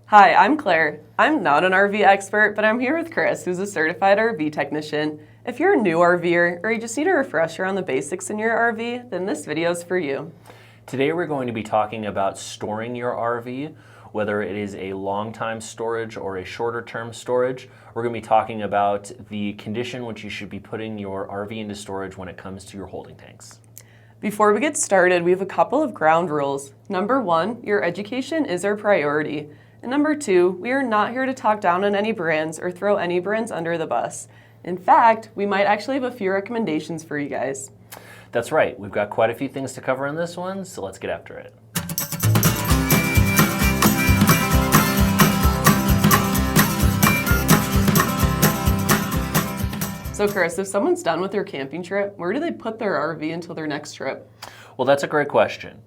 Hi, I'm Claire. I'm not an RV expert, but I'm here with Chris, who's a certified RV technician. If you're a new RVer or you just need a refresher on the basics in your RV, then this video is for you. Today we're going to be talking about storing your RV, whether it is a long-time storage or a shorter-term storage. We're going to be talking about the condition which you should be putting your RV into storage when it comes to your holding tanks. Before we get started, we have a couple of ground rules. Number one, your education is our priority. And number two, we are not here to talk down on any brands or throw any brands under the bus. In fact, we might actually have a few recommendations for you guys. That's right, we've got quite a few things to cover in this one, so let's get after it. So Chris, if someone's done with their camping trip, where do they put their RV until their next trip? Well, that's a great question.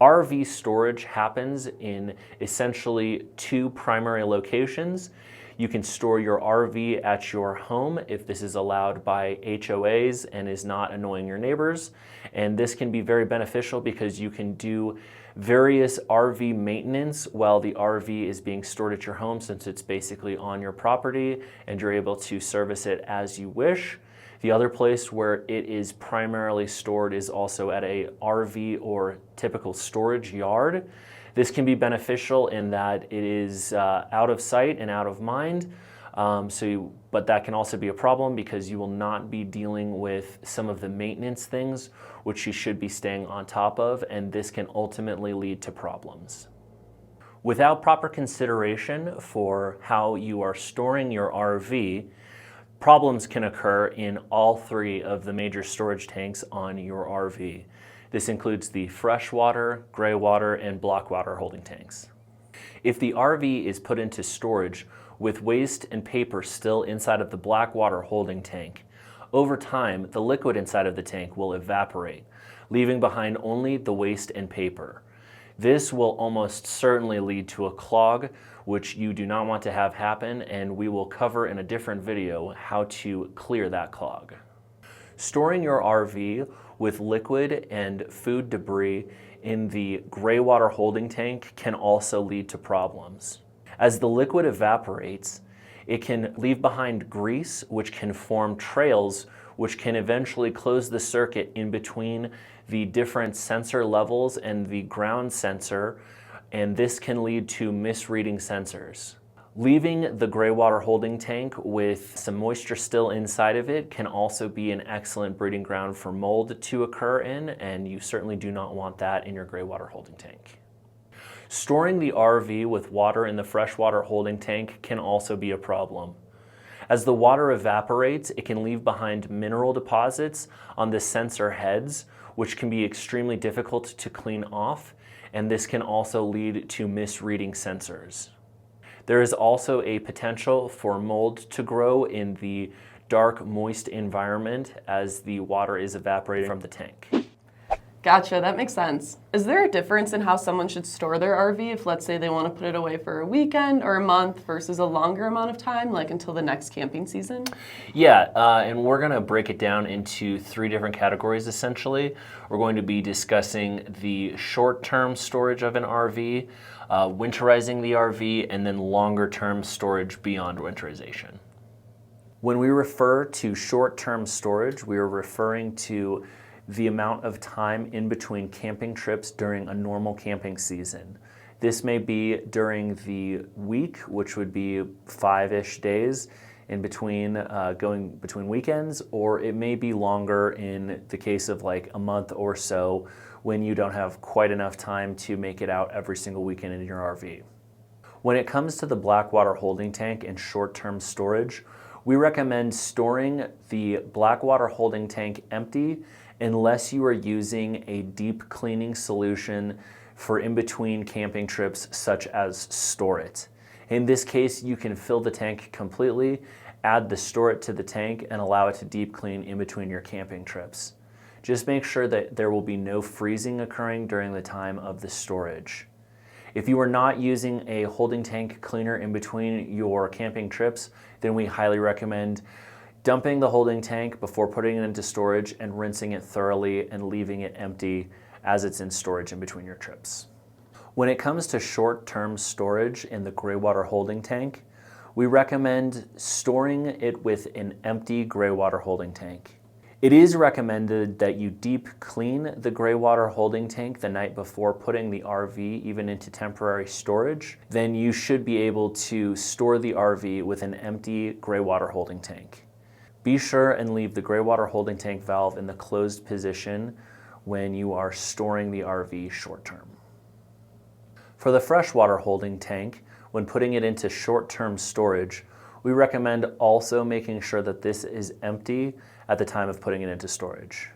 RV storage happens in essentially two primary locations. You can store your RV at your home if this is allowed by HOAs and is not annoying your neighbors. And this can be very beneficial because you can do various RV maintenance while the RV is being stored at your home, since it's basically on your property and you're able to service it as you wish. The other place where it is primarily stored is also at a RV or typical storage yard. This can be beneficial in that it is out of sight and out of mind, but that can also be a problem because you will not be dealing with some of the maintenance things which you should be staying on top of, and this can ultimately lead to problems. Without proper consideration for how you are storing your RV, problems can occur in all three of the major storage tanks on your RV. This includes the freshwater, gray water, and block water holding tanks. If the RV is put into storage with waste and paper still inside of the black water holding tank, over time the liquid inside of the tank will evaporate, leaving behind only the waste and paper. This will almost certainly lead to a clog, which you do not want to have happen, and we will cover in a different video how to clear that clog. Storing your RV with liquid and food debris in the gray water holding tank can also lead to problems. As the liquid evaporates, it can leave behind grease, which can form trails, which can eventually close the circuit in between the different sensor levels and the ground sensor, and this can lead to misreading sensors. Leaving the gray water holding tank with some moisture still inside of it can also be an excellent breeding ground for mold to occur in, and you certainly do not want that in your gray water holding tank. Storing the RV with water in the freshwater holding tank can also be a problem. As the water evaporates, it can leave behind mineral deposits on the sensor heads, which can be extremely difficult to clean off, and this can also lead to misreading sensors. There is also a potential for mold to grow in the dark, moist environment as the water is evaporating from the tank. Gotcha, that makes sense. Is there a difference in how someone should store their RV if, let's say, they want to put it away for a weekend or a month versus a longer amount of time, like until the next camping season? Yeah, and we're going to break it down into three different categories, essentially. We're going to be discussing the short-term storage of an RV, winterizing the RV, and then longer-term storage beyond winterization. When we refer to short-term storage, we are referring to the amount of time in between camping trips during a normal camping season. This may be during the week, which would be 5-ish days in between going between weekends, or it may be longer in the case of like a month or so when you don't have quite enough time to make it out every single weekend in your RV. When it comes to the black water holding tank and short-term storage, we recommend storing the black water holding tank empty unless you are using a deep cleaning solution for in-between camping trips, such as Store It. In this case, you can fill the tank completely, add the Store It to the tank, and allow it to deep clean in between your camping trips. Just make sure that there will be no freezing occurring during the time of the storage. If you are not using a holding tank cleaner in between your camping trips, then we highly recommend dumping the holding tank before putting it into storage and rinsing it thoroughly and leaving it empty as it's in storage in between your trips. When it comes to short-term storage in the gray water holding tank, we recommend storing it with an empty gray water holding tank. It is recommended that you deep clean the gray water holding tank the night before putting the RV even into temporary storage. Then you should be able to store the RV with an empty gray water holding tank. Be sure and leave the gray water holding tank valve in the closed position when you are storing the RV short-term. For the freshwater holding tank, when putting it into short-term storage, we recommend also making sure that this is empty at the time of putting it into storage.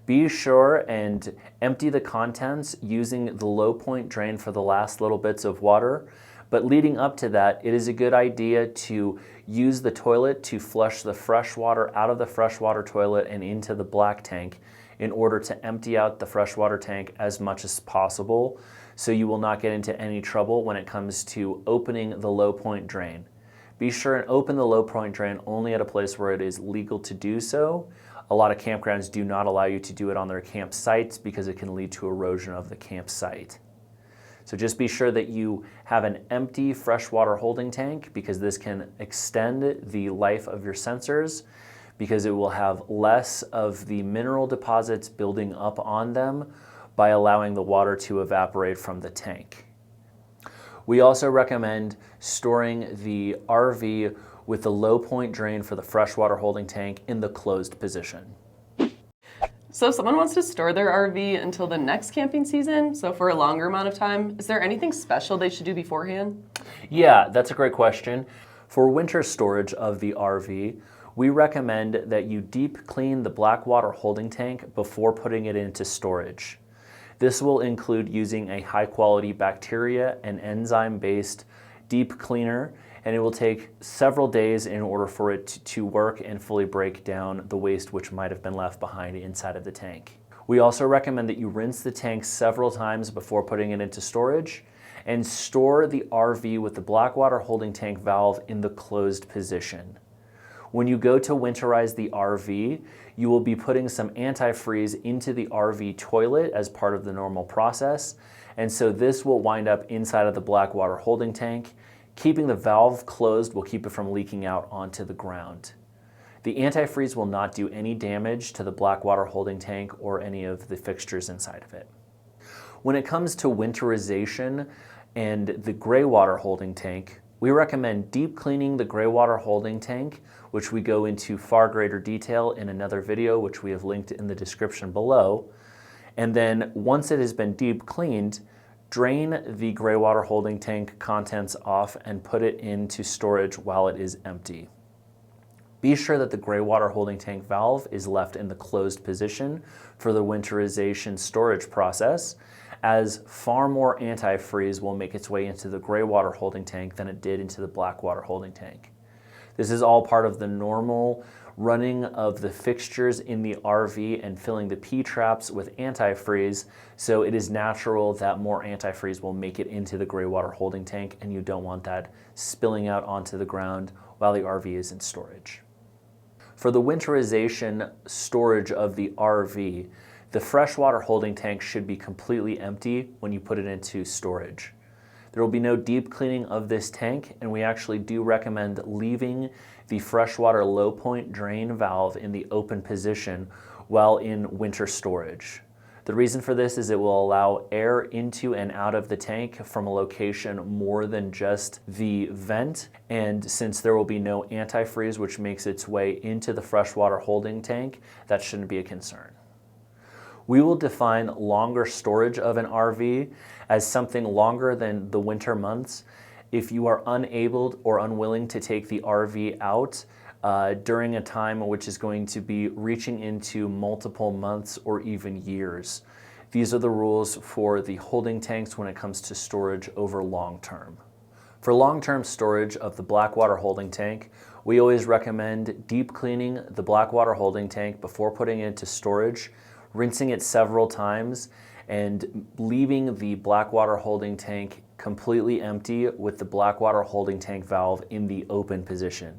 Be sure and empty the contents using the low point drain for the last little bits of water, but leading up to that, it is a good idea to use the toilet to flush the fresh water out of the freshwater toilet and into the black tank in order to empty out the freshwater tank as much as possible, so you will not get into any trouble when it comes to opening the low point drain. Be sure and open the low point drain only at a place where it is legal to do so. A lot of campgrounds do not allow you to do it on their campsites because it can lead to erosion of the campsite. So just be sure that you have an empty freshwater holding tank, because this can extend the life of your sensors, because it will have less of the mineral deposits building up on them by allowing the water to evaporate from the tank. We also recommend storing the RV with the low point drain for the freshwater holding tank in the closed position. So if someone wants to store their RV until the next camping season, so for a longer amount of time, is there anything special they should do beforehand? Yeah, that's a great question. For winter storage of the RV, we recommend that you deep clean the black water holding tank before putting it into storage. This will include using a high-quality bacteria and enzyme-based deep cleaner, and it will take several days in order for it to work and fully break down the waste which might have been left behind inside of the tank. We also recommend that you rinse the tank several times before putting it into storage, and store the RV with the black water holding tank valve in the closed position. When you go to winterize the RV, you will be putting some antifreeze into the RV toilet as part of the normal process, and so this will wind up inside of the black water holding tank. Keeping the valve closed will keep it from leaking out onto the ground. The antifreeze will not do any damage to the black water holding tank or any of the fixtures inside of it. When it comes to winterization and the gray water holding tank, we recommend deep cleaning the gray water holding tank, which we go into far greater detail in another video, which we have linked in the description below. And then once it has been deep cleaned, drain the gray water holding tank contents off and put it into storage while it is empty. Be sure that the gray water holding tank valve is left in the closed position for the winterization storage process, as far more antifreeze will make its way into the gray water holding tank than it did into the black water holding tank. This is all part of the normal running of the fixtures in the RV and filling the P-traps with antifreeze, so it is natural that more antifreeze will make it into the gray water holding tank, and you don't want that spilling out onto the ground while the RV is in storage. For the winterization storage of the RV, the freshwater holding tank should be completely empty when you put it into storage. There will be no deep cleaning of this tank, and we actually do recommend leaving the freshwater low point drain valve in the open position while in winter storage. The reason for this is it will allow air into and out of the tank from a location more than just the vent, and since there will be no antifreeze which makes its way into the freshwater holding tank, that shouldn't be a concern. We will define longer storage of an RV as something longer than the winter months if you are unable or unwilling to take the RV out during a time which is going to be reaching into multiple months or even years. These are the rules for the holding tanks when it comes to storage over long term. For long-term storage of the black water holding tank, we always recommend deep cleaning the black water holding tank before putting it into storage, rinsing it several times, and leaving the black water holding tank completely empty with the black water holding tank valve in the open position.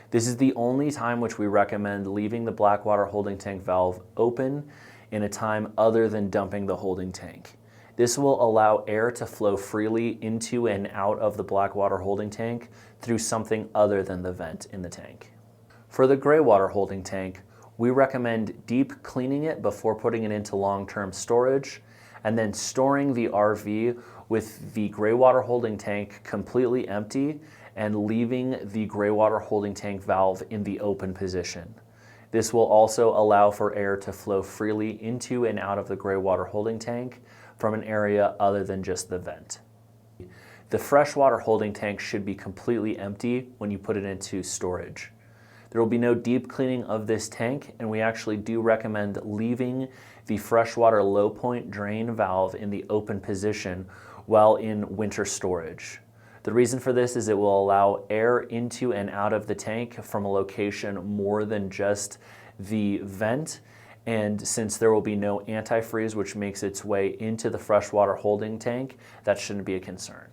This is the only time which we recommend leaving the black water holding tank valve open in a time other than dumping the holding tank. This will allow air to flow freely into and out of the black water holding tank through something other than the vent in the tank. For the gray water holding tank, we recommend deep cleaning it before putting it into long-term storage, and then storing the RV with the gray water holding tank completely empty and leaving the gray water holding tank valve in the open position. This will also allow for air to flow freely into and out of the gray water holding tank from an area other than just the vent. The freshwater holding tank should be completely empty when you put it into storage. There will be no deep cleaning of this tank, and we actually do recommend leaving the freshwater low point drain valve in the open position while in winter storage. The reason for this is it will allow air into and out of the tank from a location more than just the vent, and since there will be no antifreeze which makes its way into the freshwater holding tank, that shouldn't be a concern.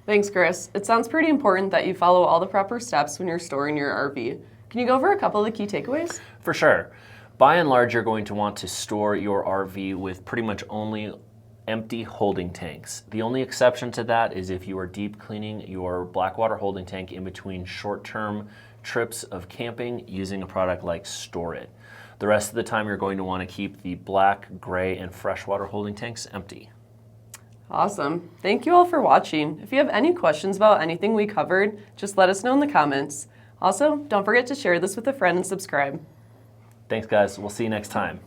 Thanks, Chris. It sounds pretty important that you follow all the proper steps when you're storing your RV. Can you go over a couple of the key takeaways? For sure. By and large, you're going to want to store your RV with pretty much only empty holding tanks. The only exception to that is if you are deep cleaning your black water holding tank in between short-term trips of camping using a product like Store It. The rest of the time, you're going to want to keep the black, gray, and freshwater holding tanks empty. Awesome. Thank you all for watching. If you have any questions about anything we covered, just let us know in the comments. Also, don't forget to share this with a friend and subscribe. Thanks, guys. We'll see you next time.